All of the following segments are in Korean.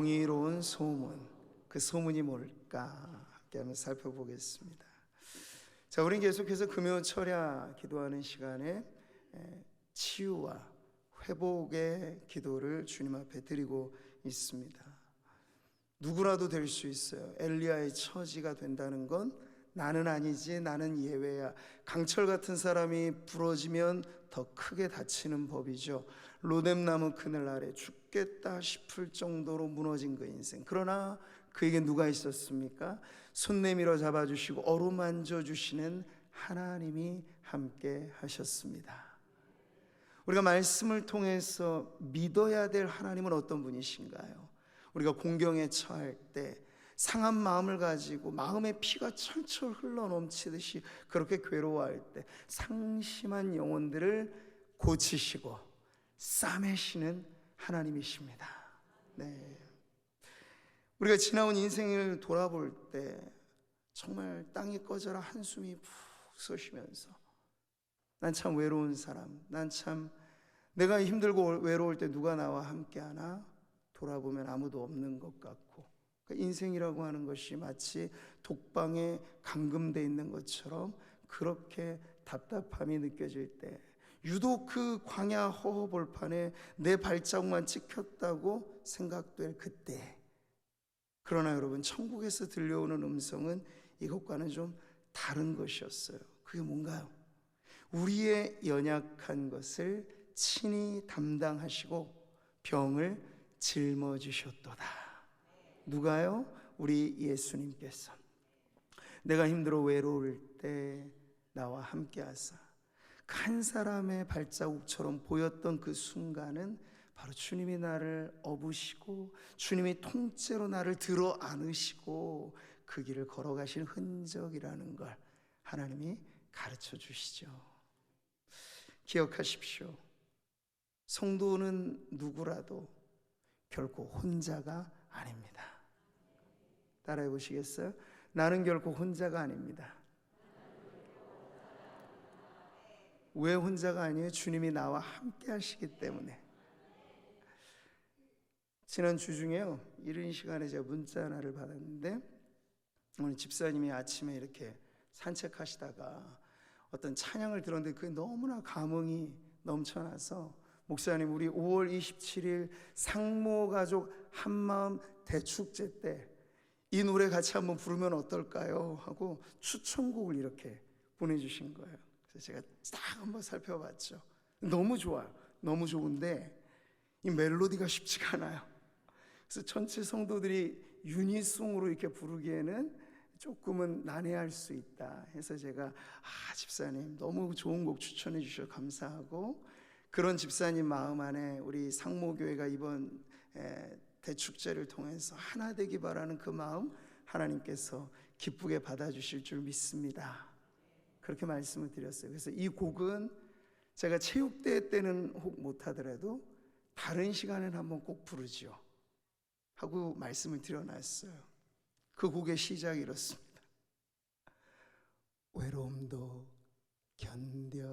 경이로운 소문, 그 소문이 뭘까 함께 한번 살펴보겠습니다. 자, 우리는 계속해서 금요 철야 기도하는 시간에 치유와 회복의 기도를 주님 앞에 드리고 있습니다. 누구라도 될 수 있어요. 엘리야의 처지가 된다는 건 나는 아니지, 나는 예외야. 강철 같은 사람이 부러지면 더 크게 다치는 법이죠. 로뎀나무 그늘 아래 죽겠다 싶을 정도로 무너진 그 인생. 그러나 그에게 누가 있었습니까? 손 내밀어 잡아주시고 어루만져 주시는 하나님이 함께 하셨습니다. 우리가 말씀을 통해서 믿어야 될 하나님은 어떤 분이신가요? 우리가 공경에 처할 때 상한 마음을 가지고 마음의 피가 철철 흘러넘치듯이 그렇게 괴로워할 때 상심한 영혼들을 고치시고 싸매시는 하나님이십니다. 네. 우리가 지나온 인생을 돌아볼 때 정말 땅이 꺼져라 한숨이 푹 쏘시면서 난 참 외로운 사람, 난 참 내가 힘들고 외로울 때 누가 나와 함께하나 돌아보면 아무도 없는 것 같고, 그러니까 인생이라고 하는 것이 마치 독방에 감금되어 있는 것처럼 그렇게 답답함이 느껴질 때, 유독 그 광야 허허벌판에 내 발자국만 찍혔다고 생각될 그때, 그러나 여러분, 천국에서 들려오는 음성은 이것과는 좀 다른 것이었어요. 그게 뭔가요? 우리의 연약한 것을 친히 담당하시고 병을 짊어지셨도다. 누가요? 우리 예수님께서. 내가 힘들어 외로울 때 나와 함께하사. 한 사람의 발자국처럼 보였던 그 순간은 바로 주님이 나를 업으시고 주님이 통째로 나를 들어 안으시고 그 길을 걸어가신 흔적이라는 걸 하나님이 가르쳐 주시죠. 기억하십시오. 성도는 누구라도 결코 혼자가 아닙니다. 따라해 보시겠어요? 나는 결코 혼자가 아닙니다. 왜 혼자가 아니에요? 주님이 나와 함께 하시기 때문에. 지난 주 중에요, 이른 시간에 제가 문자 하나를 받았는데, 오늘 집사님이 아침에 이렇게 산책하시다가 어떤 찬양을 들었는데 그게 너무나 감흥이 넘쳐나서, 목사님, 우리 5월 27일 상모 가족 한마음 대축제 때 이 노래 같이 한번 부르면 어떨까요? 하고 추천곡을 이렇게 보내주신 거예요. 그래서 제가 딱 한번 살펴봤죠. 너무 좋아요. 너무 좋은데 이 멜로디가 쉽지가 않아요. 그래서 전체 성도들이 유니송으로 이렇게 부르기에는 조금은 난해할 수 있다 해서 제가 집사님 너무 좋은 곡 추천해 주셔서 감사하고, 그런 집사님 마음 안에 우리 상모교회가 이번 대축제를 통해서 하나 되기 바라는 그 마음 하나님께서 기쁘게 받아주실 줄 믿습니다. 그렇게 말씀을 드렸어요. 그래서 이 곡은 제가 체육대회 때는 혹 못하더라도 다른 시간에는 한번 꼭 부르죠 하고 말씀을 드려놨어요. 그 곡의 시작이 이렇습니다. 외로움도 견뎌내겠소,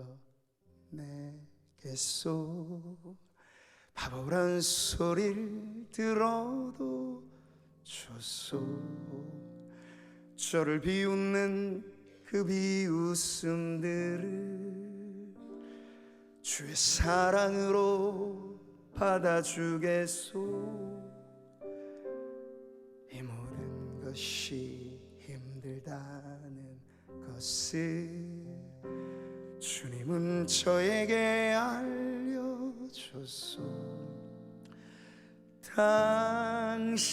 바보란 소리를 들어도 좋소, 저를 비웃는 그 비웃음들을 주의 사랑으로 받아주겠소, 이 모든 것이 힘들다는 것을 주님은 저에게 알려줬소, 당신의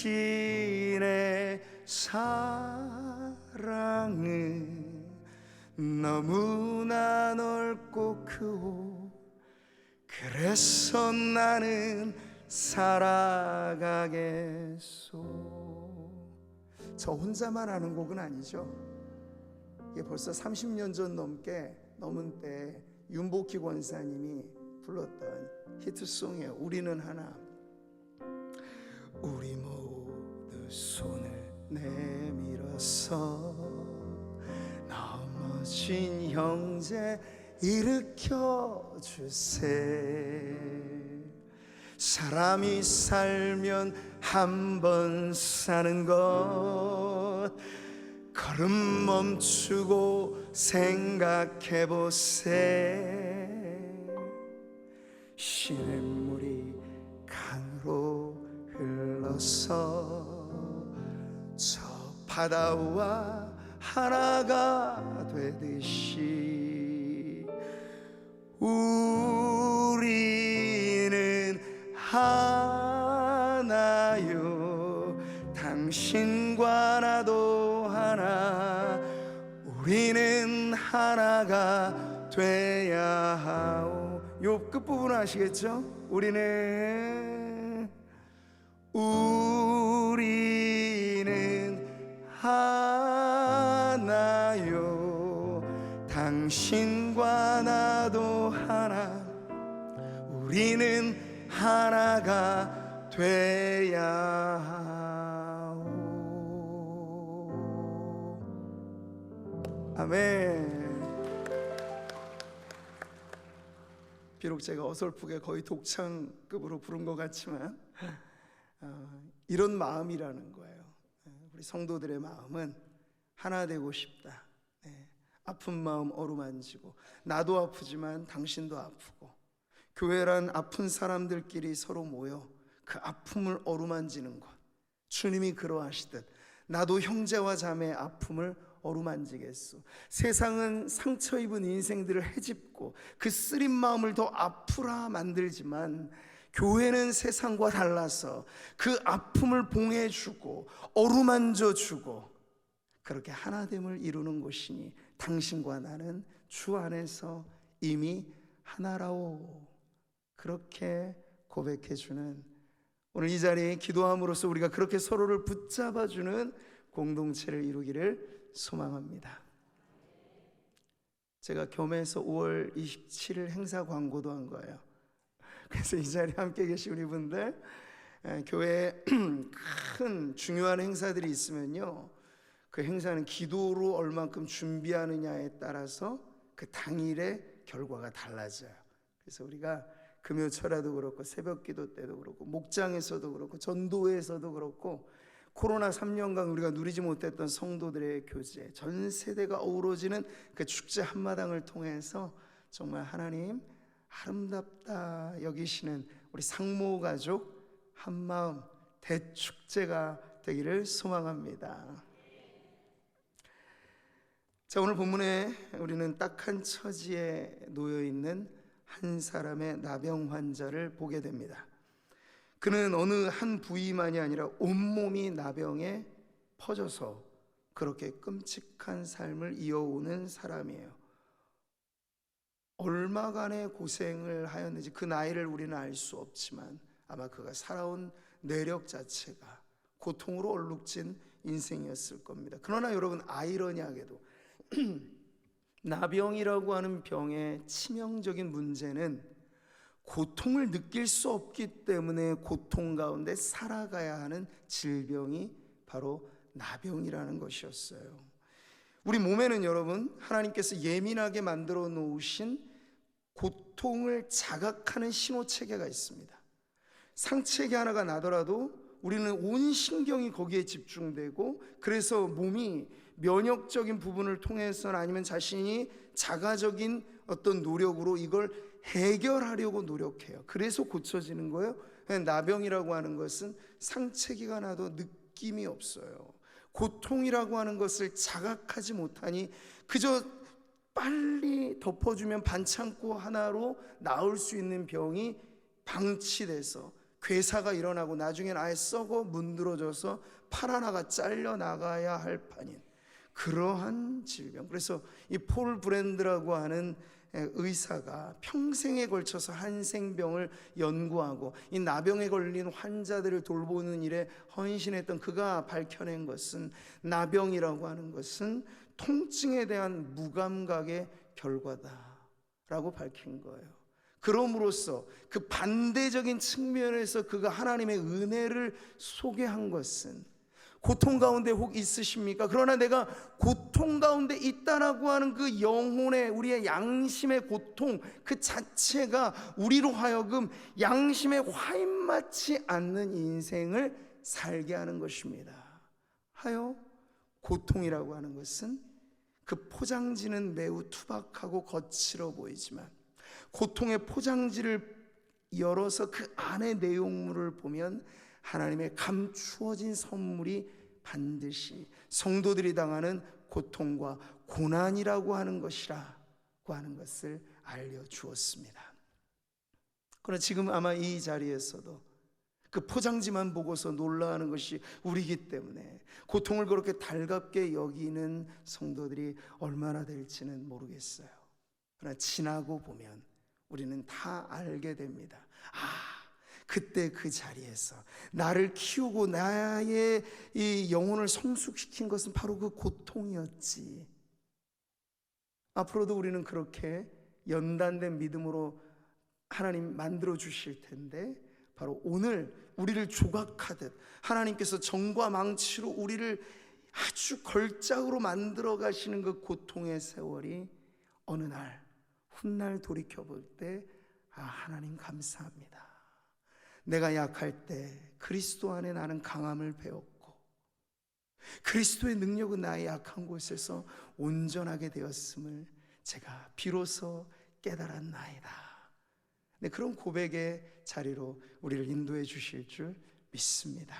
사랑은 너무나 넓고 크고 그래서 나는 살아가겠소. 저 혼자만 아는 곡은 아니죠. 이게 벌써 30년 전 넘은 때 윤복희 권사님이 불렀던 히트송이에요. 우리는 하나. 우리 모두 손을 내밀어서 넘어진 형제 일으켜 주세, 사람이 살면 한 번 사는 것 걸음 멈추고 생각해보세. 시냇물이 강으로 흘러서 저 바다와 하나가 되듯이 우리는 하나요. 당신과 나도 하나. 우리는 하나가 돼야 하오. 요 끝부분 아시겠죠? 우리는 하나요. 당신과 나도 하나. 우리는 하나가 돼야 하오. 아멘. 비록 제가 어설프게 거의 독창급으로 부른 것 같지만 이런 마음이라는 거예요. 우리 성도들의 마음은 하나 되고 싶다. 아픈 마음 어루만지고, 나도 아프지만 당신도 아프고, 교회란 아픈 사람들끼리 서로 모여 그 아픔을 어루만지는 것. 주님이 그러하시듯 나도 형제와 자매의 아픔을 어루만지겠소. 세상은 상처 입은 인생들을 헤집고 그 쓰린 마음을 더 아프라 만들지만, 교회는 세상과 달라서 그 아픔을 봉해주고 어루만져주고 그렇게 하나됨을 이루는 곳이니 당신과 나는 주 안에서 이미 하나라오. 그렇게 고백해주는, 오늘 이 자리에 기도함으로써 우리가 그렇게 서로를 붙잡아주는 공동체를 이루기를 소망합니다. 제가 겸해서 5월 27일 행사 광고도 한 거예요. 그래서 이 자리에 함께 계신 우리 분들, 교회에 큰 중요한 행사들이 있으면요, 그 행사는 기도로 얼만큼 준비하느냐에 따라서 그 당일의 결과가 달라져요. 그래서 우리가 금요철야도 그렇고 새벽기도 때도 그렇고 목장에서도 그렇고 전도회에서도 그렇고 코로나 3년간 우리가 누리지 못했던 성도들의 교제, 전 세대가 어우러지는 그 축제 한마당을 통해서 정말 하나님 아름답다 여기시는 우리 상모 가족 한마음 대축제가 되기를 소망합니다. 자, 오늘 본문에 우리는 딱한 처지에 놓여 있는 한 사람의 나병 환자를 보게 됩니다. 그는 어느 한 부위만이 아니라 온몸이 나병에 퍼져서 그렇게 끔찍한 삶을 이어오는 사람이에요. 얼마간의 고생을 하였는지 그 나이를 우리는 알 수 없지만 아마 그가 살아온 내력 자체가 고통으로 얼룩진 인생이었을 겁니다. 그러나 여러분, 아이러니하게도 나병이라고 하는 병의 치명적인 문제는 고통을 느낄 수 없기 때문에 고통 가운데 살아가야 하는 질병이 바로 나병이라는 것이었어요. 우리 몸에는 여러분, 하나님께서 예민하게 만들어 놓으신 고통을 자각하는 신호체계가 있습니다. 상체계 하나가 나더라도 우리는 온 신경이 거기에 집중되고, 그래서 몸이 면역적인 부분을 통해서는 아니면 자신이 자가적인 어떤 노력으로 이걸 해결하려고 노력해요. 그래서 고쳐지는 거예요. 나병이라고 하는 것은 상체기가 나도 느낌이 없어요. 고통이라고 하는 것을 자각하지 못하니 그저 빨리 덮어주면 반창고 하나로 나을 수 있는 병이 방치돼서 괴사가 일어나고 나중엔 아예 썩어 문드러져서 팔 하나가 잘려나가야 할 판인 그러한 질병. 그래서 이 폴 브랜드라고 하는 의사가 평생에 걸쳐서 한생병을 연구하고 이 나병에 걸린 환자들을 돌보는 일에 헌신했던 그가 밝혀낸 것은, 나병이라고 하는 것은 통증에 대한 무감각의 결과다라고 밝힌 거예요. 그럼으로써 그 반대적인 측면에서 그가 하나님의 은혜를 소개한 것은, 고통 가운데 혹 있으십니까? 그러나 내가 고통 가운데 있다라고 하는 그 영혼의, 우리의 양심의 고통 그 자체가 우리로 하여금 양심에 화인맞지 않는 인생을 살게 하는 것입니다. 하여 고통이라고 하는 것은 그 포장지는 매우 투박하고 거칠어 보이지만 고통의 포장지를 열어서 그 안의 내용물을 보면 하나님의 감추어진 선물이 반드시 성도들이 당하는 고통과 고난이라고 하는 것이라고 하는 것을 알려주었습니다. 그러나 지금 아마 이 자리에서도 그 포장지만 보고서 놀라하는 것이 우리이기 때문에 고통을 그렇게 달갑게 여기는 성도들이 얼마나 될지는 모르겠어요. 그러나 지나고 보면 우리는 다 알게 됩니다. 그때 그 자리에서 나를 키우고 나의 이 영혼을 성숙시킨 것은 바로 그 고통이었지. 앞으로도 우리는 그렇게 연단된 믿음으로 하나님 만들어 주실 텐데, 바로 오늘 우리를 조각하듯 하나님께서 정과 망치로 우리를 아주 걸작으로 만들어 가시는 그 고통의 세월이 어느 날 훗날 돌이켜 볼 때 하나님 감사합니다. 내가 약할 때 그리스도 안에 나는 강함을 배웠고 그리스도의 능력은 나의 약한 곳에서 온전하게 되었음을 제가 비로소 깨달았나이다. 네, 그런 고백의 자리로 우리를 인도해 주실 줄 믿습니다.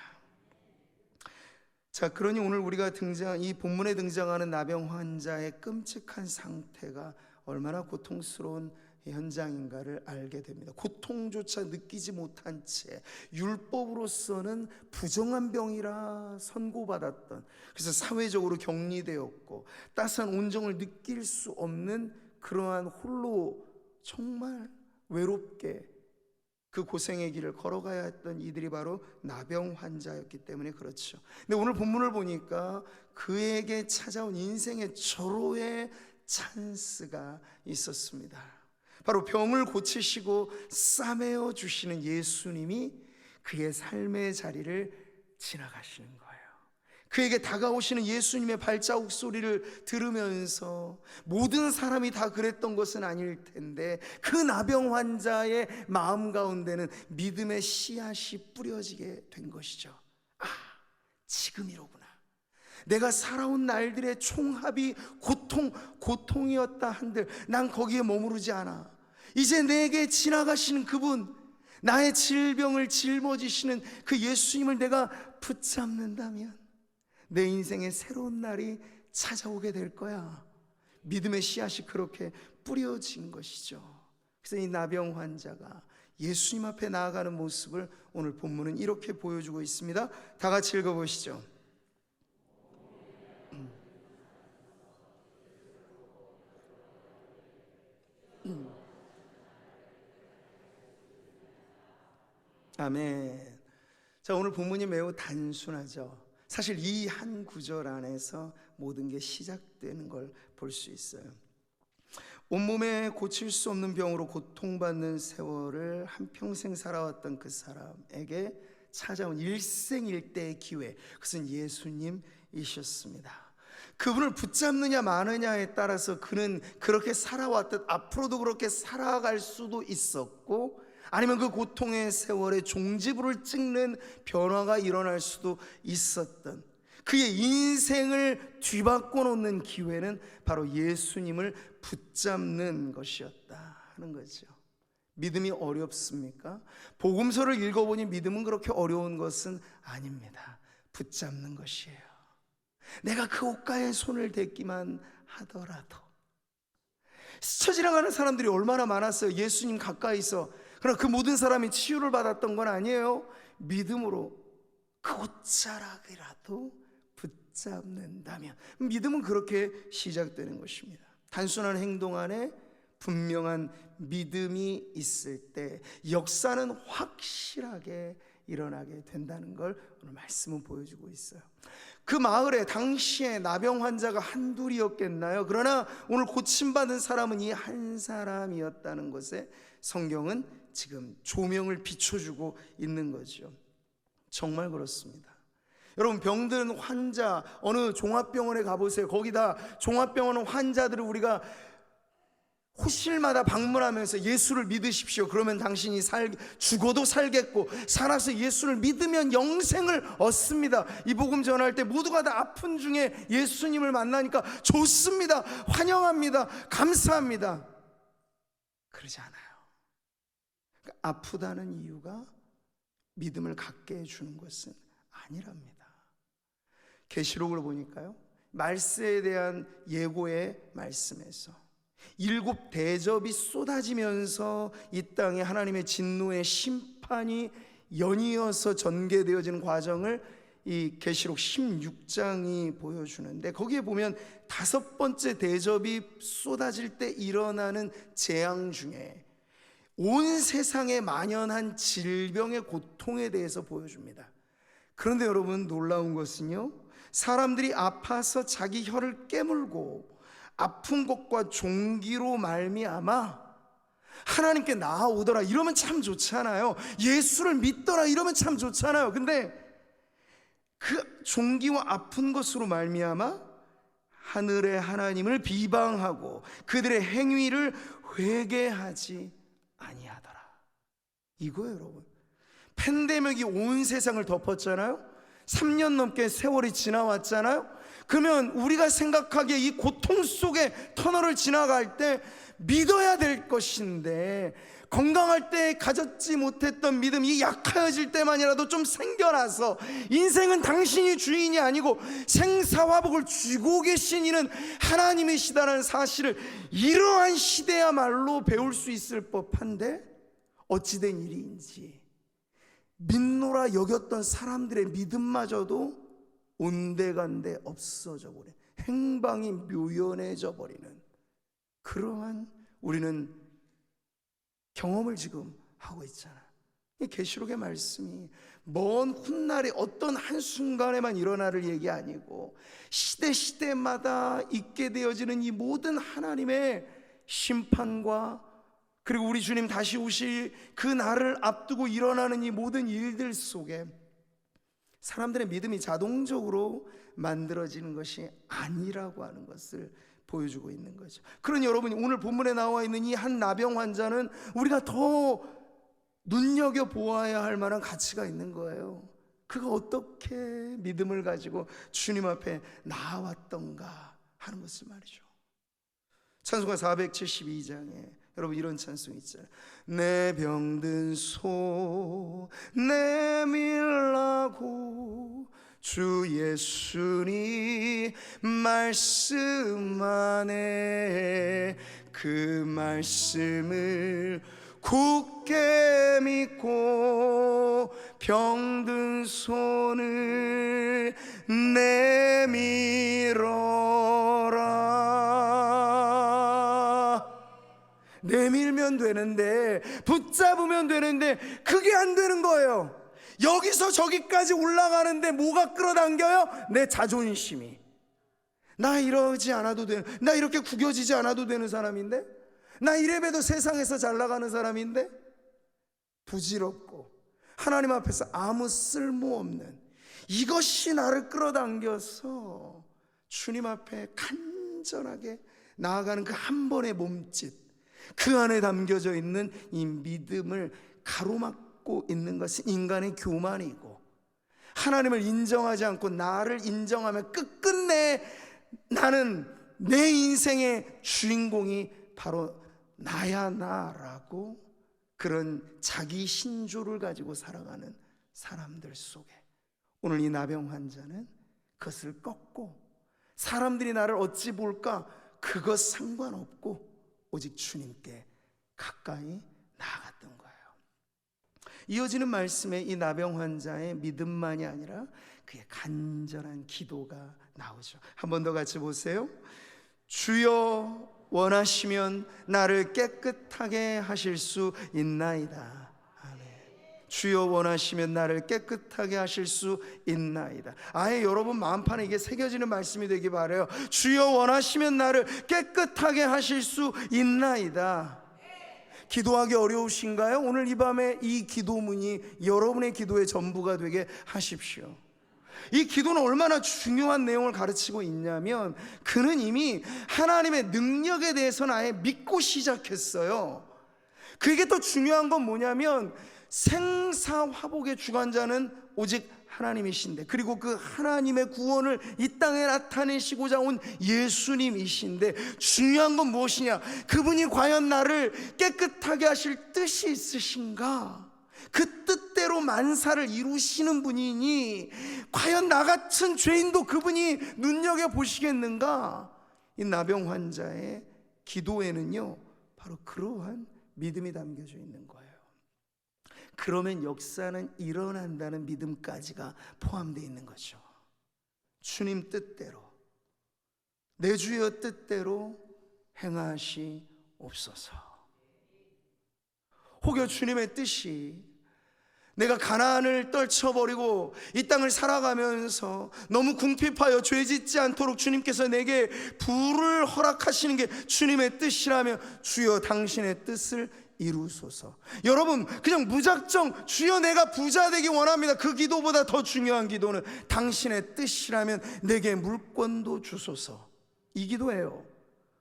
자, 그러니 오늘 우리가 이 본문에 등장하는 나병 환자의 끔찍한 상태가 얼마나 고통스러운 현장인가를 알게 됩니다. 고통조차 느끼지 못한 채 율법으로서는 부정한 병이라 선고받았던, 그래서 사회적으로 격리되었고 따스한 온정을 느낄 수 없는 그러한 홀로 정말 외롭게 그 고생의 길을 걸어가야 했던 이들이 바로 나병 환자였기 때문에 그렇죠. 근데 오늘 본문을 보니까 그에게 찾아온 인생의 절호의 찬스가 있었습니다. 바로 병을 고치시고 싸매어 주시는 예수님이 그의 삶의 자리를 지나가시는 거예요. 그에게 다가오시는 예수님의 발자국 소리를 들으면서 모든 사람이 다 그랬던 것은 아닐 텐데 그 나병 환자의 마음 가운데는 믿음의 씨앗이 뿌려지게 된 것이죠. 지금이로구나. 내가 살아온 날들의 총합이 고통이었다 한들 난 거기에 머무르지 않아. 이제 내게 지나가시는 그분, 나의 질병을 짊어지시는 그 예수님을 내가 붙잡는다면 내 인생에 새로운 날이 찾아오게 될 거야. 믿음의 씨앗이 그렇게 뿌려진 것이죠. 그래서 이 나병 환자가 예수님 앞에 나아가는 모습을 오늘 본문은 이렇게 보여주고 있습니다. 다 같이 읽어보시죠. 아멘. 자, 오늘 본문이 매우 단순하죠. 사실 이 한 구절 안에서 모든 게 시작되는 걸 볼 수 있어요. 온몸에 고칠 수 없는 병으로 고통받는 세월을 한평생 살아왔던 그 사람에게 찾아온 일생일대의 기회, 그것은 예수님이셨습니다. 그분을 붙잡느냐 마느냐에 따라서 그는 그렇게 살아왔듯 앞으로도 그렇게 살아갈 수도 있었고, 아니면 그 고통의 세월에 종지부를 찍는 변화가 일어날 수도 있었던 그의 인생을 뒤바꿔 놓는 기회는 바로 예수님을 붙잡는 것이었다 하는 거죠. 믿음이 어렵습니까? 복음서를 읽어보니 믿음은 그렇게 어려운 것은 아닙니다. 붙잡는 것이에요. 내가 그 옷가에 손을 댔기만 하더라도. 스쳐 지나가는 사람들이 얼마나 많았어요. 예수님 가까이서. 그러나 그 모든 사람이 치유를 받았던 건 아니에요. 믿음으로 그 옷자락이라도 붙잡는다면, 믿음은 그렇게 시작되는 것입니다. 단순한 행동 안에 분명한 믿음이 있을 때 역사는 확실하게 일어나게 된다는 걸 오늘 말씀은 보여주고 있어요. 그 마을에 당시에 나병 환자가 한둘이었겠나요? 그러나 오늘 고침받은 사람은 이 한 사람이었다는 것에 성경은 지금 조명을 비춰주고 있는 거죠. 정말 그렇습니다. 여러분, 병든 환자, 어느 종합병원에 가보세요. 거기다 종합병원 환자들을 우리가 호실마다 방문하면서 예수를 믿으십시오, 그러면 당신이 죽어도 살겠고 살아서 예수를 믿으면 영생을 얻습니다. 이 복음 전할 때 모두가 다 아픈 중에 예수님을 만나니까 좋습니다, 환영합니다, 감사합니다. 그러지 않아요. 그러니까 아프다는 이유가 믿음을 갖게 해주는 것은 아니랍니다. 계시록을 보니까요, 말세에 대한 예고의 말씀에서 7 대접이 쏟아지면서 이 땅에 하나님의 진노의 심판이 연이어서 전개되어지는 과정을 이 계시록 16장이 보여주는데, 거기에 보면 5번째 대접이 쏟아질 때 일어나는 재앙 중에 온 세상에 만연한 질병의 고통에 대해서 보여줍니다. 그런데 여러분, 놀라운 것은요, 사람들이 아파서 자기 혀를 깨물고 아픈 것과 종기로 말미암아 하나님께 나아오더라, 이러면 참 좋잖아요. 예수를 믿더라, 이러면 참 좋잖아요. 근데 그 종기와 아픈 것으로 말미암아 하늘의 하나님을 비방하고 그들의 행위를 회개하지 아니하더라, 이거예요. 여러분, 팬데믹이 온 세상을 덮었잖아요. 3년 넘게 세월이 지나왔잖아요. 그러면 우리가 생각하기에 이 고통 속에 터널을 지나갈 때 믿어야 될 것인데, 건강할 때 가졌지 못했던 믿음이 약해질 때만이라도 좀 생겨나서 인생은 당신이 주인이 아니고 생사화복을 쥐고 계신 이는 하나님이시다는 사실을 이러한 시대야말로 배울 수 있을 법한데, 어찌된 일인지 믿노라 여겼던 사람들의 믿음마저도 온데간데 없어져 버린, 행방이 묘연해져 버리는 그러한 우리는 경험을 지금 하고 있잖아요. 이 계시록의 말씀이 먼 훗날에 어떤 한순간에만 일어나를 얘기 아니고 시대마다 있게 되어지는 이 모든 하나님의 심판과, 그리고 우리 주님 다시 오실 그 날을 앞두고 일어나는 이 모든 일들 속에 사람들의 믿음이 자동적으로 만들어지는 것이 아니라고 하는 것을 보여주고 있는 거죠. 그러니 여러분이 오늘 본문에 나와 있는 이 한 나병 환자는 우리가 더 눈여겨보아야 할 만한 가치가 있는 거예요. 그가 어떻게 믿음을 가지고 주님 앞에 나아왔던가 하는 것을 말이죠. 찬송가 472장에 여러분 이런 찬송 있잖아요. 내 병든 손 내밀라고 주 예수님 말씀하네, 그 말씀을 굳게 믿고 병든 손을 내밀어라. 내밀면 되는데, 붙잡으면 되는데 그게 안 되는 거예요. 여기서 저기까지 올라가는데 뭐가 끌어당겨요? 내 자존심이. 나 이러지 않아도 되는, 나 이렇게 구겨지지 않아도 되는 사람인데, 나 이래봬도 세상에서 잘 나가는 사람인데, 부질없고 하나님 앞에서 아무 쓸모없는 이것이 나를 끌어당겨서 주님 앞에 간절하게 나아가는 그 한 번의 몸짓, 그 안에 담겨져 있는 이 믿음을 가로막고 있는 것은 인간의 교만이고, 하나님을 인정하지 않고 나를 인정하면 끝끝내 나는 내 인생의 주인공이 바로 나야 나라고 그런 자기 신조를 가지고 살아가는 사람들 속에 오늘 이 나병 환자는 그것을 꺾고 사람들이 나를 어찌 볼까 그것 상관없고 오직 주님께 가까이 나아갔던 거예요. 이어지는 말씀에 이 나병 환자의 믿음만이 아니라 그의 간절한 기도가 나오죠. 한 번 더 같이 보세요. 주여 원하시면 나를 깨끗하게 하실 수 있나이다. 아멘. 주여 원하시면 나를 깨끗하게 하실 수 있나이다. 아예 여러분 마음판에 이게 새겨지는 말씀이 되기 바라요. 주여 원하시면 나를 깨끗하게 하실 수 있나이다. 기도하기 어려우신가요? 오늘 이 밤에 이 기도문이 여러분의 기도의 전부가 되게 하십시오. 이 기도는 얼마나 중요한 내용을 가르치고 있냐면, 그는 이미 하나님의 능력에 대해서는 아예 믿고 시작했어요. 그게 더 중요한 건 뭐냐면, 생사화복의 주관자는 오직 하나님이신데, 그리고 그 하나님의 구원을 이 땅에 나타내시고자 온 예수님이신데, 중요한 건 무엇이냐? 그분이 과연 나를 깨끗하게 하실 뜻이 있으신가? 그 뜻대로 만사를 이루시는 분이니 과연 나 같은 죄인도 그분이 눈여겨보시겠는가? 이 나병 환자의 기도에는요, 바로 그러한 믿음이 담겨져 있는 거예요. 그러면 역사는 일어난다는 믿음까지가 포함되어 있는 거죠. 주님 뜻대로, 내 주여 뜻대로 행하시옵소서. 혹여 주님의 뜻이 내가 가나안을 떨쳐버리고 이 땅을 살아가면서 너무 궁핍하여 죄 짓지 않도록 주님께서 내게 부를 허락하시는 게 주님의 뜻이라면, 주여 당신의 뜻을 이루소서. 여러분, 그냥 무작정 주여 내가 부자 되기 원합니다, 그 기도보다 더 중요한 기도는 당신의 뜻이라면 내게 물권도 주소서, 이 기도예요.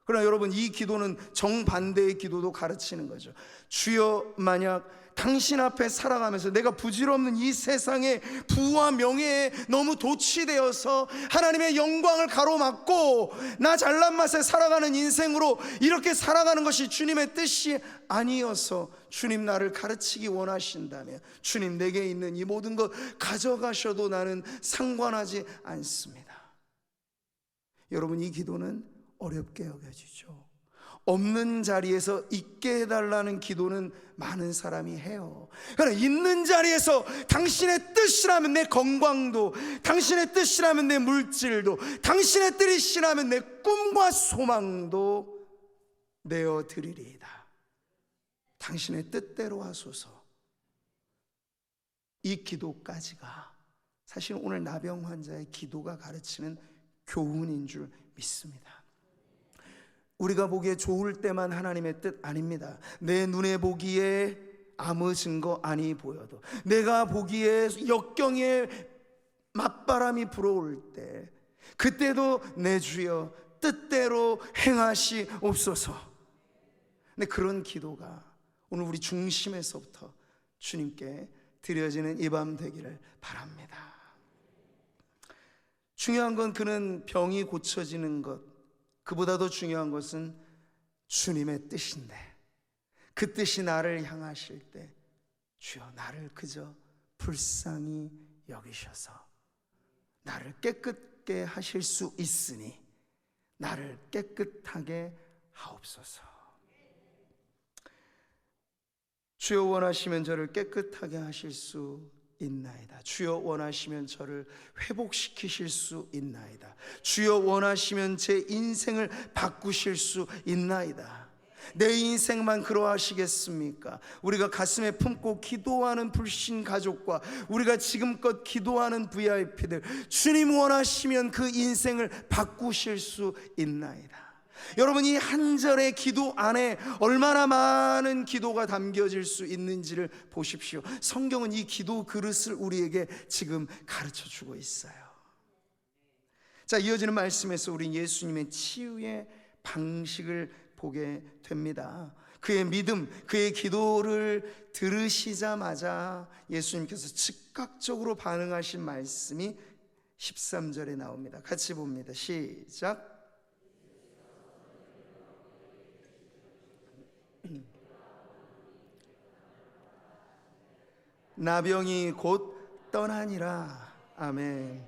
그러나 여러분, 이 기도는 정반대의 기도도 가르치는 거죠. 주여, 만약 당신 앞에 살아가면서 내가 부질없는 이 세상의 부와 명예에 너무 도취되어서 하나님의 영광을 가로막고 나 잘난 맛에 살아가는 인생으로 이렇게 살아가는 것이 주님의 뜻이 아니어서 주님 나를 가르치기 원하신다면, 주님 내게 있는 이 모든 것 가져가셔도 나는 상관하지 않습니다. 여러분, 이 기도는 어렵게 여겨지죠. 없는 자리에서 있게 해달라는 기도는 많은 사람이 해요. 그러나 있는 자리에서 당신의 뜻이라면 내 건강도, 당신의 뜻이라면 내 물질도, 당신의 뜻이라면 내 꿈과 소망도 내어드리리이다. 당신의 뜻대로 하소서. 이 기도까지가 사실 오늘 나병 환자의 기도가 가르치는 교훈인 줄 믿습니다. 우리가 보기에 좋을 때만 하나님의 뜻 아닙니다. 내 눈에 보기에 아무 증거 아니 보여도, 내가 보기에 역경의 맞바람이 불어올 때, 그때도 내 주여 뜻대로 행하시옵소서. 근데 그런 기도가 오늘 우리 중심에서부터 주님께 드려지는 이 밤 되기를 바랍니다. 중요한 건 그는 병이 고쳐지는 것, 그보다 더 중요한 것은 주님의 뜻인데, 그 뜻이 나를 향하실 때 주여 나를 그저 불쌍히 여기셔서 나를 깨끗게 하실 수 있으니 나를 깨끗하게 하옵소서. 주여 원하시면 저를 깨끗하게 하실 수 있나이다. 주여 원하시면 저를 회복시키실 수 있나이다. 주여 원하시면 제 인생을 바꾸실 수 있나이다. 내 인생만 그러하시겠습니까? 우리가 가슴에 품고 기도하는 불신 가족과 우리가 지금껏 기도하는 VIP들, 주님 원하시면 그 인생을 바꾸실 수 있나이다. 여러분, 이 한 절의 기도 안에 얼마나 많은 기도가 담겨질 수 있는지를 보십시오. 성경은 이 기도 그릇을 우리에게 지금 가르쳐 주고 있어요. 자, 이어지는 말씀에서 우린 예수님의 치유의 방식을 보게 됩니다. 그의 믿음, 그의 기도를 들으시자마자 예수님께서 즉각적으로 반응하신 말씀이 13절에 나옵니다. 같이 봅니다. 시작. 나병이 곧 떠나니라. 아멘.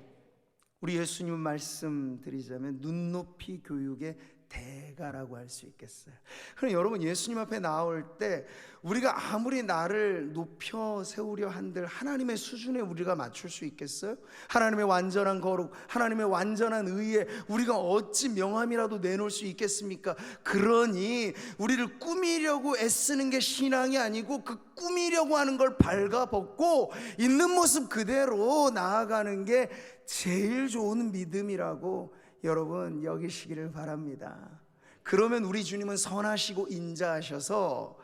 우리 예수님 말씀드리자면 눈높이 교육의 대가라고 할 수 있겠어요. 그럼 여러분, 예수님 앞에 나올 때 우리가 아무리 나를 높여 세우려 한들 하나님의 수준에 우리가 맞출 수 있겠어요? 하나님의 완전한 거룩, 하나님의 완전한 의에 우리가 어찌 명함이라도 내놓을 수 있겠습니까? 그러니 우리를 꾸미려고 애쓰는 게 신앙이 아니고, 그 꾸미려고 하는 걸 발가벗고 있는 모습 그대로 나아가는 게 제일 좋은 믿음이라고 여러분 여기시기를 바랍니다. 그러면 우리 주님은 선하시고 인자하셔서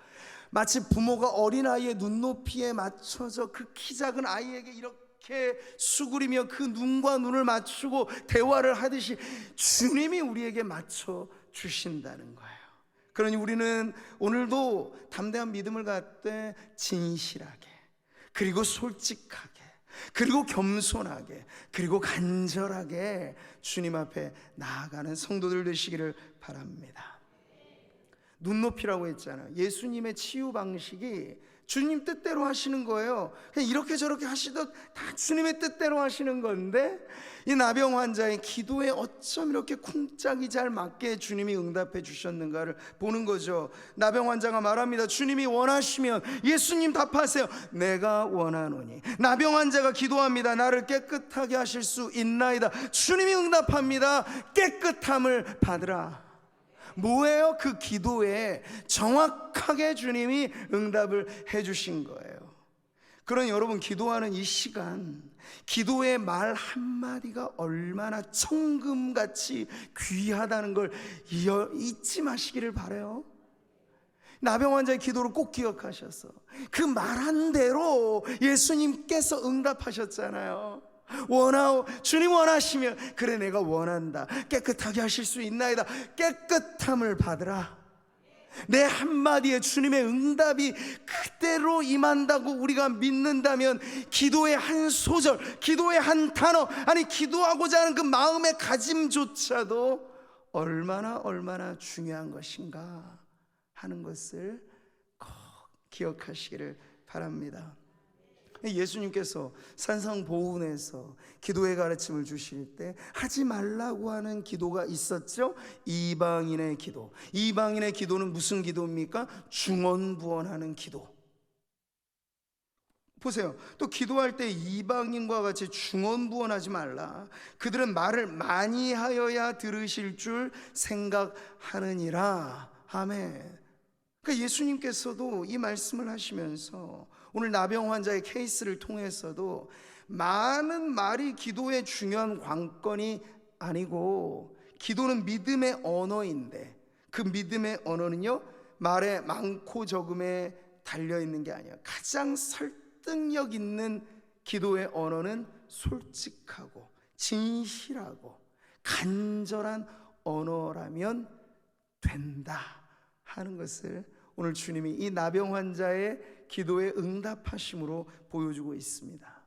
마치 부모가 어린아이의 눈높이에 맞춰서 그 키 작은 아이에게 이렇게 이렇게 수그리며 그 눈과 눈을 맞추고 대화를 하듯이 주님이 우리에게 맞춰 주신다는 거예요. 그러니 우리는 오늘도 담대한 믿음을 갖되 진실하게, 그리고 솔직하게, 그리고 겸손하게, 그리고 간절하게 주님 앞에 나아가는 성도들 되시기를 바랍니다. 눈높이라고 했잖아요. 예수님의 치유 방식이 주님 뜻대로 하시는 거예요. 그냥 이렇게 저렇게 하시듯 다 주님의 뜻대로 하시는 건데, 이 나병 환자의 기도에 어쩜 이렇게 쿵짝이 잘 맞게 주님이 응답해 주셨는가를 보는 거죠. 나병 환자가 말합니다. 주님이 원하시면, 예수님 답하세요. 내가 원하노니. 나병 환자가 기도합니다. 나를 깨끗하게 하실 수 있나이다. 주님이 응답합니다. 깨끗함을 받으라. 뭐예요? 그 기도에 정확하게 주님이 응답을 해주신 거예요. 그러니 여러분, 기도하는 이 시간, 기도의 말 한마디가 얼마나 청금같이 귀하다는 걸 잊지 마시기를 바라요. 나병 환자의 기도를 꼭 기억하셔서 그 말한 대로 예수님께서 응답하셨잖아요. 원하오, 주님 원하시면, 그래 내가 원한다, 깨끗하게 하실 수 있나이다. 깨끗함을 받으라. 내 한마디에 주님의 응답이 그대로 임한다고 우리가 믿는다면, 기도의 한 소절, 기도의 한 단어, 아니 기도하고자 하는 그 마음의 가짐조차도 얼마나 중요한 것인가 하는 것을 꼭 기억하시기를 바랍니다. 예수님께서 산상보훈에서 기도의 가르침을 주실 때 하지 말라고 하는 기도가 있었죠. 이방인의 기도. 이방인의 기도는 무슨 기도입니까? 중언부언하는 기도. 보세요. 또 기도할 때 이방인과 같이 중언부언하지 말라. 그들은 말을 많이 하여야 들으실 줄 생각하느니라. 아멘. 그러니까 예수님께서도 이 말씀을 하시면서 오늘 나병 환자의 케이스를 통해서도 많은 말이 기도의 중요한 관건이 아니고, 기도는 믿음의 언어인데, 그 믿음의 언어는요, 말에 많고 적음에 달려있는 게 아니에요. 가장 설득력 있는 기도의 언어는 솔직하고 진실하고 간절한 언어라면 된다 하는 것을 오늘 주님이 이 나병 환자의 기도에 응답하심으로 보여주고 있습니다.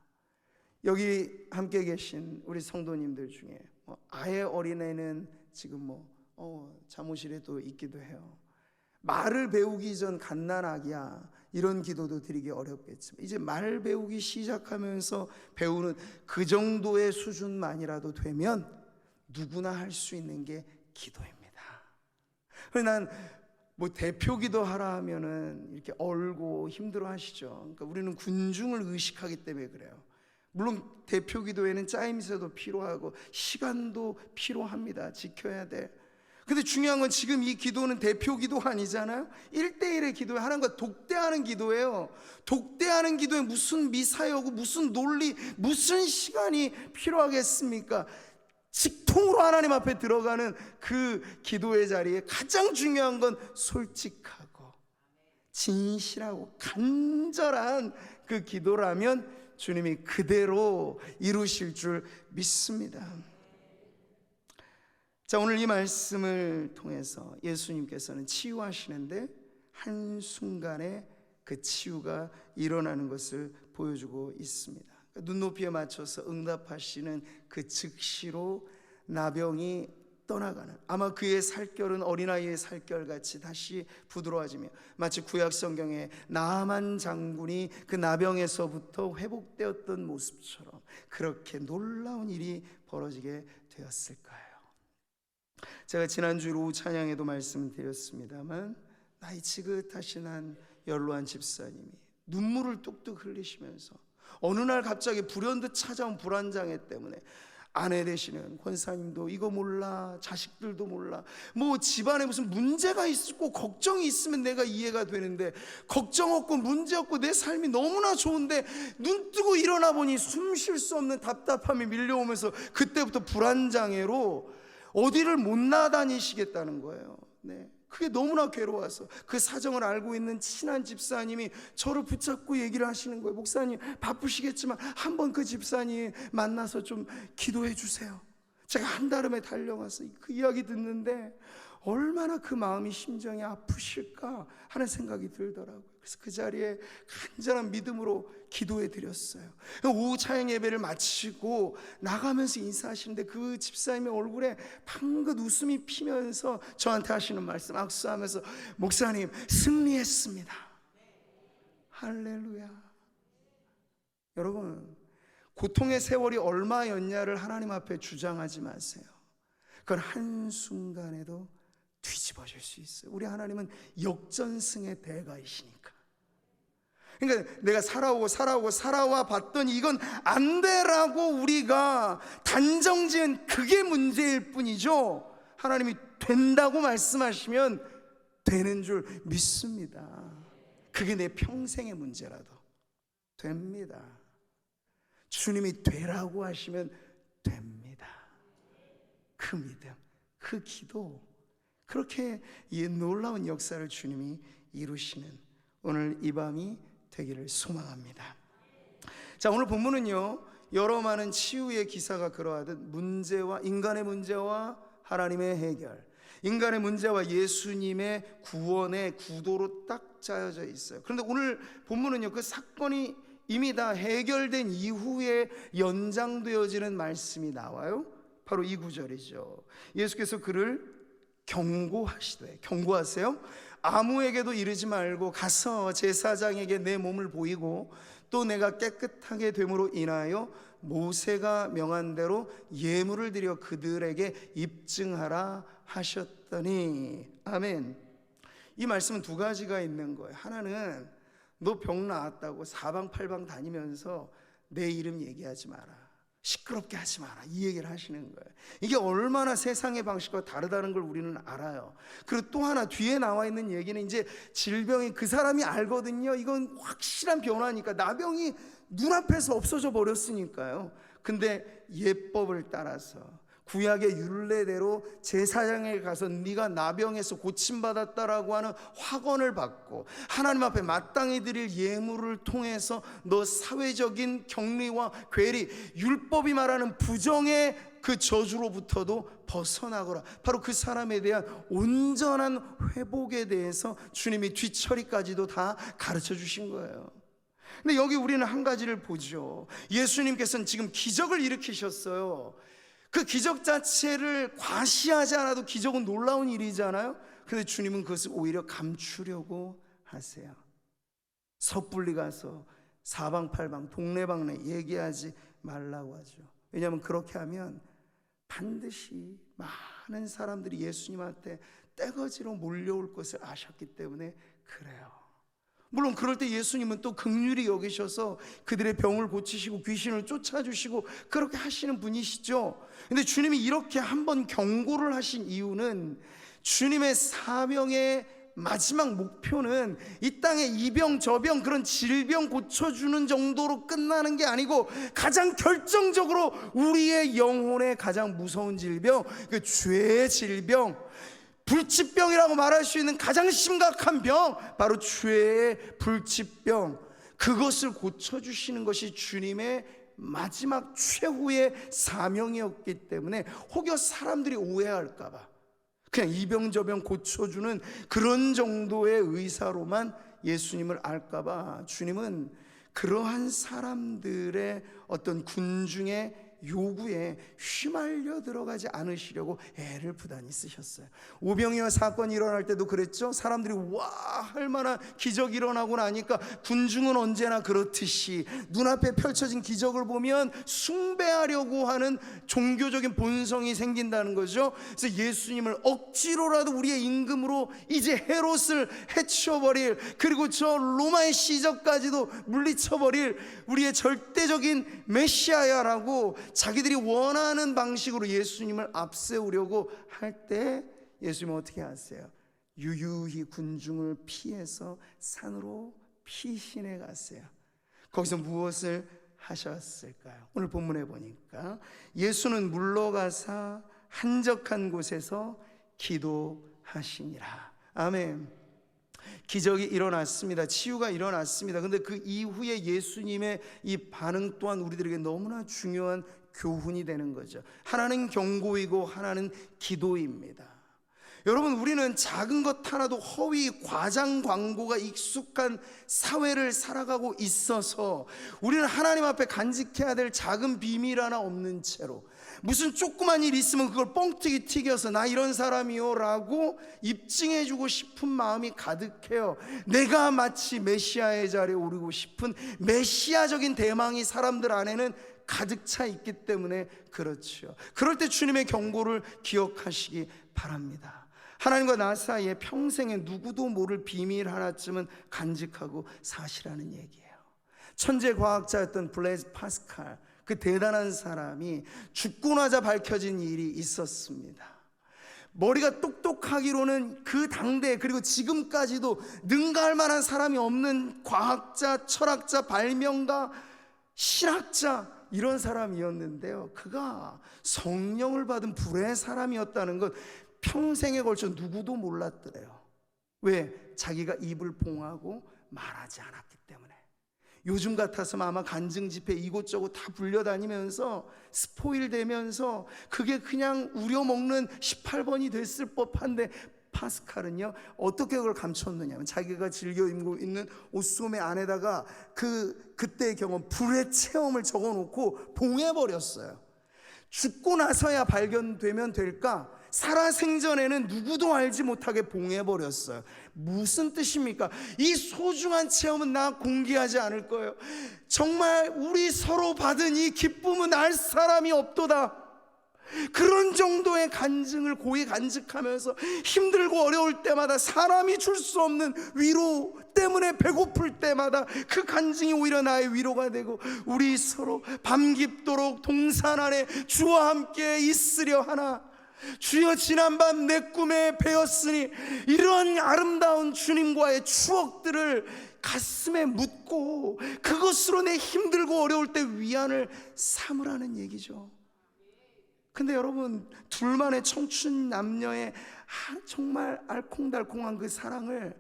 여기 함께 계신 우리 성도님들 중에 아예 어린애는 지금 잠옷실에 또 있기도 해요. 말을 배우기 전 갓난아기야, 이런 기도도 드리기 어렵겠지만, 이제 말 배우기 시작하면서 배우는 그 정도의 수준만이라도 되면 누구나 할 수 있는 게 기도입니다. 그래서 난 대표기도 하라 하면은 이렇게 얼고 힘들어 하시죠. 그러니까 우리는 군중을 의식하기 때문에 그래요. 물론 대표기도에는 짜임새도 필요하고 시간도 필요합니다. 지켜야 돼. 근데 중요한 건 지금 이 기도는 대표기도가 아니잖아요. 1대1의 기도예요. 하나님과 독대하는 기도예요. 독대하는 기도에 무슨 미사여고 무슨 논리, 무슨 시간이 필요하겠습니까? 직통으로 하나님 앞에 들어가는 그 기도의 자리에 가장 중요한 건 솔직하고 진실하고 간절한 그 기도라면 주님이 그대로 이루실 줄 믿습니다. 자, 오늘 이 말씀을 통해서 예수님께서는 치유하시는데 한순간에 그 치유가 일어나는 것을 보여주고 있습니다. 눈높이에 맞춰서 응답하시는 그 즉시로 나병이 떠나가는, 아마 그의 살결은 어린아이의 살결같이 다시 부드러워지며 마치 구약 성경에 나만 장군이 그 나병에서부터 회복되었던 모습처럼 그렇게 놀라운 일이 벌어지게 되었을까요? 제가 지난주 오후 찬양에도 말씀드렸습니다만, 나이 지긋하신 한 연로한 집사님이 눈물을 뚝뚝 흘리시면서 어느 날 갑자기 불현듯 찾아온 불안장애 때문에 아내 되시는 권사님도 이거 몰라, 자식들도 몰라, 집안에 무슨 문제가 있고 걱정이 있으면 내가 이해가 되는데 걱정 없고 문제 없고 내 삶이 너무나 좋은데 눈 뜨고 일어나 보니 숨 쉴 수 없는 답답함이 밀려오면서 그때부터 불안장애로 어디를 못 나다니시겠다는 거예요. 네. 그게 너무나 괴로워서 그 사정을 알고 있는 친한 집사님이 저를 붙잡고 얘기를 하시는 거예요. 목사님 바쁘시겠지만 한번 그 집사님 만나서 좀 기도해 주세요. 제가 한달음에 달려가서 그 이야기 듣는데 얼마나 그 마음이 심정이 아프실까 하는 생각이 들더라고요. 그래서 그 자리에 간절한 믿음으로 기도해 드렸어요. 오후 차영 예배를 마치고 나가면서 인사하시는데 그 집사님의 얼굴에 방긋 웃음이 피면서 저한테 하시는 말씀, 악수하면서 목사님 승리했습니다. 할렐루야. 여러분, 고통의 세월이 얼마였냐를 하나님 앞에 주장하지 마세요. 그건 한순간에도 뒤집어질 수 있어요. 우리 하나님은 역전승의 대가이시니까. 그러니까 내가 살아와 봤더니 이건 안 되라고 우리가 단정지은 그게 문제일 뿐이죠. 하나님이 된다고 말씀하시면 되는 줄 믿습니다. 그게 내 평생의 문제라도 됩니다. 주님이 되라고 하시면 됩니다. 그 믿음, 그 기도, 그렇게 이 놀라운 역사를 주님이 이루시는 오늘 이 밤이 되기를 소망합니다. 자, 오늘 본문은요, 여러 많은 치유의 기사가 그러하듯 문제와 인간의 문제와 하나님의 해결, 인간의 문제와 예수님의 구원의 구도로 딱 짜여져 있어요. 그런데 오늘 본문은요, 그 사건이 이미 다 해결된 이후에 연장되어지는 말씀이 나와요. 바로 이 구절이죠. 예수께서 그를 경고하시되, 경고하세요. 아무에게도 이르지 말고 가서 제사장에게 내 몸을 보이고 또 내가 깨끗하게 됨으로 인하여 모세가 명한 대로 예물을 드려 그들에게 입증하라 하셨더니. 아멘. 이 말씀은 두 가지가 있는 거예요. 하나는 너 병 나았다고 사방팔방 다니면서 내 이름 얘기하지 마라, 시끄럽게 하지 마라, 이 얘기를 하시는 거예요. 이게 얼마나 세상의 방식과 다르다는 걸 우리는 알아요. 그리고 또 하나 뒤에 나와 있는 얘기는 이제 질병이 그 사람이 알거든요. 이건 확실한 변화니까, 나병이 눈앞에서 없어져 버렸으니까요. 근데 예법을 따라서 구약의 율례대로 제사장에 가서 네가 나병에서 고침받았다라고 하는 확언을 받고 하나님 앞에 마땅히 드릴 예물을 통해서 너 사회적인 격리와 괴리, 율법이 말하는 부정의 그 저주로부터도 벗어나거라. 바로 그 사람에 대한 온전한 회복에 대해서 주님이 뒤처리까지도 다 가르쳐 주신 거예요. 근데 여기 우리는 한 가지를 보죠. 예수님께서는 지금 기적을 일으키셨어요. 그 기적 자체를 과시하지 않아도 기적은 놀라운 일이잖아요. 그런데 주님은 그것을 오히려 감추려고 하세요. 섣불리 가서 사방팔방 동네방네 얘기하지 말라고 하죠. 왜냐하면 그렇게 하면 반드시 많은 사람들이 예수님한테 떼거지로 몰려올 것을 아셨기 때문에 그래요. 물론 그럴 때 예수님은 또 긍휼히 여기셔서 그들의 병을 고치시고 귀신을 쫓아주시고 그렇게 하시는 분이시죠. 근데 주님이 이렇게 한번 경고를 하신 이유는 주님의 사명의 마지막 목표는 이 땅의 이병 저병 그런 질병 고쳐주는 정도로 끝나는 게 아니고 가장 결정적으로 우리의 영혼의 가장 무서운 질병, 그 죄의 질병, 불치병이라고 말할 수 있는 가장 심각한 병, 바로 죄의 불치병, 그것을 고쳐주시는 것이 주님의 마지막 최후의 사명이었기 때문에 혹여 사람들이 오해할까봐 그냥 이병저병 고쳐주는 그런 정도의 의사로만 예수님을 알까봐 주님은 그러한 사람들의 어떤 군중의 요구에 휘말려 들어가지 않으시려고 애를 부단히 쓰셨어요. 오병이어 사건이 일어날 때도 그랬죠. 사람들이 와 할 만한 기적이 일어나고 나니까 군중은 언제나 그렇듯이 눈앞에 펼쳐진 기적을 보면 숭배하려고 하는 종교적인 본성이 생긴다는 거죠. 그래서 예수님을 억지로라도 우리의 임금으로 이제 헤롯을 해쳐버릴, 그리고 저 로마의 시저까지도 물리쳐버릴 우리의 절대적인 메시아야라고 자기들이 원하는 방식으로 예수님을 앞세우려고 할 때 예수님은 어떻게 하세요? 유유히 군중을 피해서 산으로 피신해 갔어요. 거기서 무엇을 하셨을까요? 오늘 본문에 보니까 예수는 물러가사 한적한 곳에서 기도하시니라. 아멘. 기적이 일어났습니다. 치유가 일어났습니다. 근데 그 이후에 예수님의 이 반응 또한 우리들에게 너무나 중요한 교훈이 되는 거죠. 하나는 경고이고 하나는 기도입니다. 여러분, 우리는 작은 것 하나도 허위, 과장 광고가 익숙한 사회를 살아가고 있어서 우리는 하나님 앞에 간직해야 될 작은 비밀 하나 없는 채로 무슨 조그만 일 있으면 그걸 뻥튀기 튀겨서 나 이런 사람이요 라고 입증해주고 싶은 마음이 가득해요. 내가 마치 메시아의 자리에 오르고 싶은 메시아적인 대망이 사람들 안에는 가득 차 있기 때문에 그렇죠. 그럴 때 주님의 경고를 기억하시기 바랍니다. 하나님과 나 사이에 평생에 누구도 모를 비밀 하나쯤은 간직하고 사시라는 얘기예요. 천재 과학자였던 블레이즈 파스칼, 그 대단한 사람이 죽고 나자 밝혀진 일이 있었습니다. 머리가 똑똑하기로는 그 당대 그리고 지금까지도 능가할 만한 사람이 없는 과학자, 철학자, 발명가, 실학자, 이런 사람이었는데요, 그가 성령을 받은 불의 사람이었다는 것 평생에 걸쳐 누구도 몰랐더래요. 왜? 자기가 입을 봉하고 말하지 않았기 때문에. 요즘 같았으면 아마 간증 집회 이곳저곳 다 불려다니면서 스포일 되면서 그게 그냥 우려먹는 18번이 됐을 법한데, 파스칼은요 어떻게 그걸 감췄느냐면 자기가 즐겨 입고 있는 옷소매 안에다가 그때의 경험, 불의 체험을 적어놓고 봉해버렸어요. 죽고 나서야 발견되면 될까? 살아생전에는 누구도 알지 못하게 봉해버렸어요. 무슨 뜻입니까? 이 소중한 체험은 나 공개하지 않을 거예요. 정말 우리 서로 받은 이 기쁨은 알 사람이 없도다. 그런 정도의 간증을 고이 간직하면서 힘들고 어려울 때마다 사람이 줄 수 없는 위로 때문에 배고플 때마다 그 간증이 오히려 나의 위로가 되고, 우리 서로 밤 깊도록 동산 안에 주와 함께 있으려 하나, 주여 지난밤 내 꿈에 배었으니, 이런 아름다운 주님과의 추억들을 가슴에 묻고 그것으로 내 힘들고 어려울 때 위안을 삼으라는 얘기죠. 근데 여러분, 둘만의 청춘 남녀의 정말 알콩달콩한 그 사랑을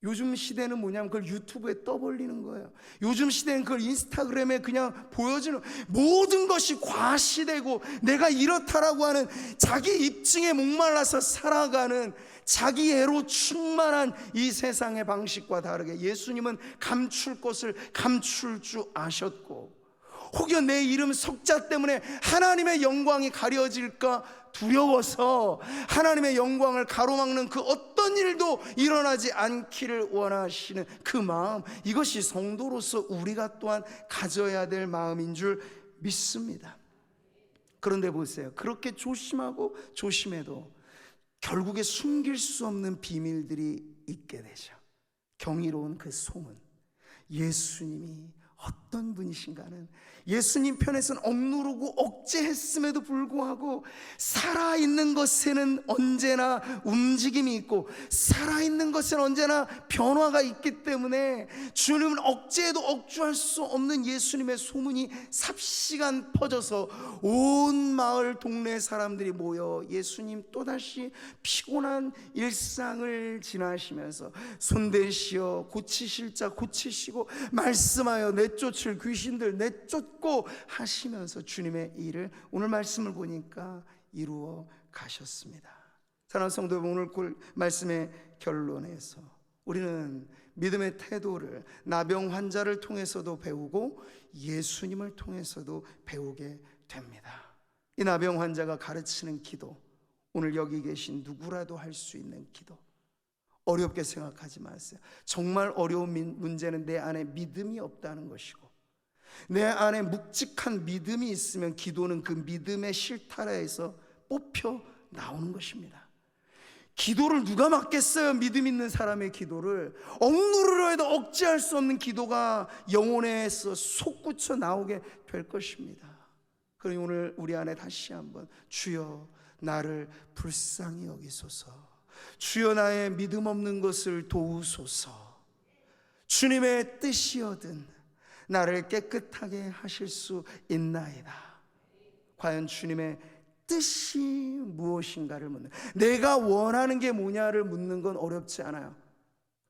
요즘 시대는 뭐냐면 그걸 유튜브에 떠벌리는 거예요. 요즘 시대는 그걸 인스타그램에 그냥 보여주는, 모든 것이 과시되고 내가 이렇다라고 하는 자기 입증에 목말라서 살아가는 자기애로 충만한 이 세상의 방식과 다르게 예수님은 감출 것을 감출 줄 아셨고, 혹여 내 이름 석자 때문에 하나님의 영광이 가려질까 두려워서 하나님의 영광을 가로막는 그 어떤 일도 일어나지 않기를 원하시는 그 마음, 이것이 성도로서 우리가 또한 가져야 될 마음인 줄 믿습니다. 그런데 보세요, 그렇게 조심하고 조심해도 결국에 숨길 수 없는 비밀들이 있게 되죠. 경이로운 그 소문, 예수님이 어떤 분이신가는 예수님 편에서는 억누르고 억제했음에도 불구하고 살아있는 것에는 언제나 움직임이 있고 살아있는 것에는 언제나 변화가 있기 때문에 주님은 억제해도 억주할 수 없는 예수님의 소문이 삽시간 퍼져서 온 마을 동네 사람들이 모여 예수님 또다시 피곤한 일상을 지나시면서 손대시어 고치실 자 고치시고 말씀하여 내쫓을 귀신들 내쫓고 하시면서 주님의 일을 오늘 말씀을 보니까 이루어 가셨습니다. 사랑하는 성도 여러분, 오늘 말씀의 결론에서 우리는 믿음의 태도를 나병 환자를 통해서도 배우고 예수님을 통해서도 배우게 됩니다. 이 나병 환자가 가르치는 기도, 오늘 여기 계신 누구라도 할 수 있는 기도, 어렵게 생각하지 마세요. 정말 어려운 문제는 내 안에 믿음이 없다는 것이고, 내 안에 묵직한 믿음이 있으면 기도는 그 믿음의 실타래에서 뽑혀 나오는 것입니다. 기도를 누가 막겠어요? 믿음 있는 사람의 기도를. 억누르려 해도 억제할 수 없는 기도가 영혼에서 솟구쳐 나오게 될 것입니다. 그러니 오늘 우리 안에 다시 한번 주여 나를 불쌍히 여기소서, 주여 나의 믿음 없는 것을 도우소서, 주님의 뜻이여든 나를 깨끗하게 하실 수 있나이다. 과연 주님의 뜻이 무엇인가를 묻는, 내가 원하는 게 뭐냐를 묻는 건 어렵지 않아요.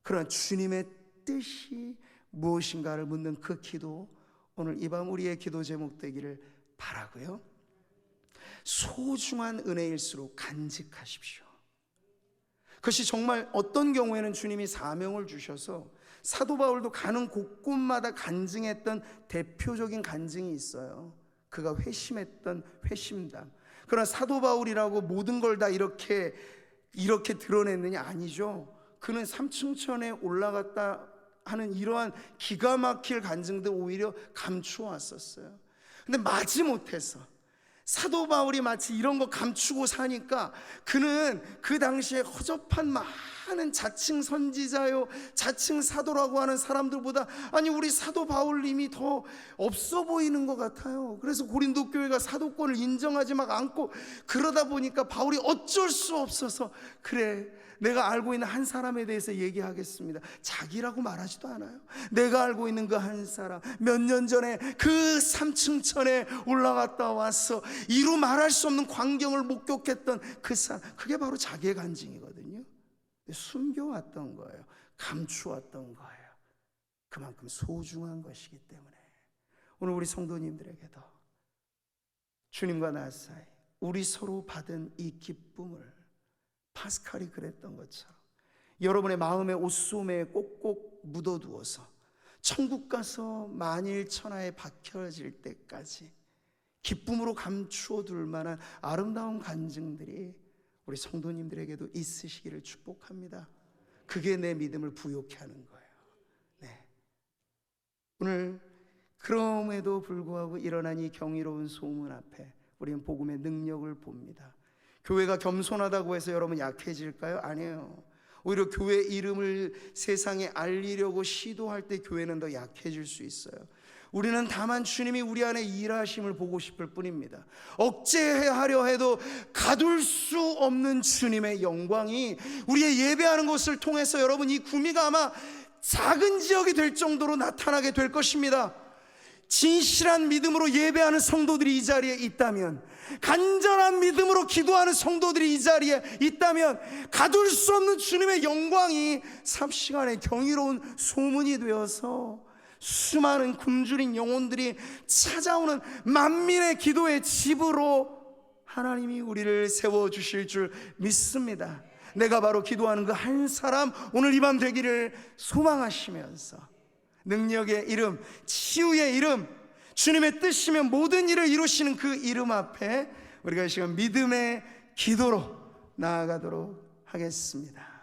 그러나 주님의 뜻이 무엇인가를 묻는 그 기도, 오늘 이 밤 우리의 기도 제목 되기를 바라고요. 소중한 은혜일수록 간직하십시오. 그것이 정말 어떤 경우에는 주님이 사명을 주셔서 사도 바울도 가는 곳곳마다 간증했던 대표적인 간증이 있어요. 그가 회심했던 회심담. 그러나 사도 바울이라고 모든 걸 다 이렇게 드러냈느냐? 아니죠. 그는 삼층천에 올라갔다 하는 이러한 기가 막힐 간증들 오히려 감추어왔었어요. 근데 마지못해서 사도 바울이 마치 이런 거 감추고 사니까 그는 그 당시에 허접한 많은 자칭 선지자요, 자칭 사도라고 하는 사람들보다 아니 우리 사도 바울님이 더 없어 보이는 것 같아요. 그래서 고린도 교회가 사도권을 인정하지 막 않고, 그러다 보니까 바울이 어쩔 수 없어서 그래 내가 알고 있는 한 사람에 대해서 얘기하겠습니다. 자기라고 말하지도 않아요. 내가 알고 있는 그 한 사람, 몇 년 전에 그 삼층천에 올라갔다 와서 이루 말할 수 없는 광경을 목격했던 그 사람, 그게 바로 자기의 간증이거든요. 숨겨왔던 거예요. 감추었던 거예요. 그만큼 소중한 것이기 때문에 오늘 우리 성도님들에게도 주님과 나 사이 우리 서로 받은 이 기쁨을 파스칼이 그랬던 것처럼 여러분의 마음의 옷소매에 꼭꼭 묻어두어서 천국 가서 만일천하에 박혀질 때까지 기쁨으로 감추어 둘 만한 아름다운 간증들이 우리 성도님들에게도 있으시기를 축복합니다. 그게 내 믿음을 부욕케 하는 거예요. 네. 오늘 그럼에도 불구하고 일어난 이 경이로운 소문 앞에 우리는 복음의 능력을 봅니다. 교회가 겸손하다고 해서 여러분 약해질까요? 아니에요. 오히려 교회 이름을 세상에 알리려고 시도할 때 교회는 더 약해질 수 있어요. 우리는 다만 주님이 우리 안에 일하심을 보고 싶을 뿐입니다. 억제하려 해도 가둘 수 없는 주님의 영광이 우리의 예배하는 것을 통해서 여러분 이 구미가 아마 작은 지역이 될 정도로 나타나게 될 것입니다. 진실한 믿음으로 예배하는 성도들이 이 자리에 있다면, 간절한 믿음으로 기도하는 성도들이 이 자리에 있다면 가둘 수 없는 주님의 영광이 삽시간에 경이로운 소문이 되어서 수많은 굶주린 영혼들이 찾아오는 만민의 기도의 집으로 하나님이 우리를 세워주실 줄 믿습니다. 내가 바로 기도하는 그 한 사람 오늘 이 밤 되기를 소망하시면서 능력의 이름, 치유의 이름, 주님의 뜻이면 모든 일을 이루시는 그 이름 앞에 우리가 이 시간 믿음의 기도로 나아가도록 하겠습니다.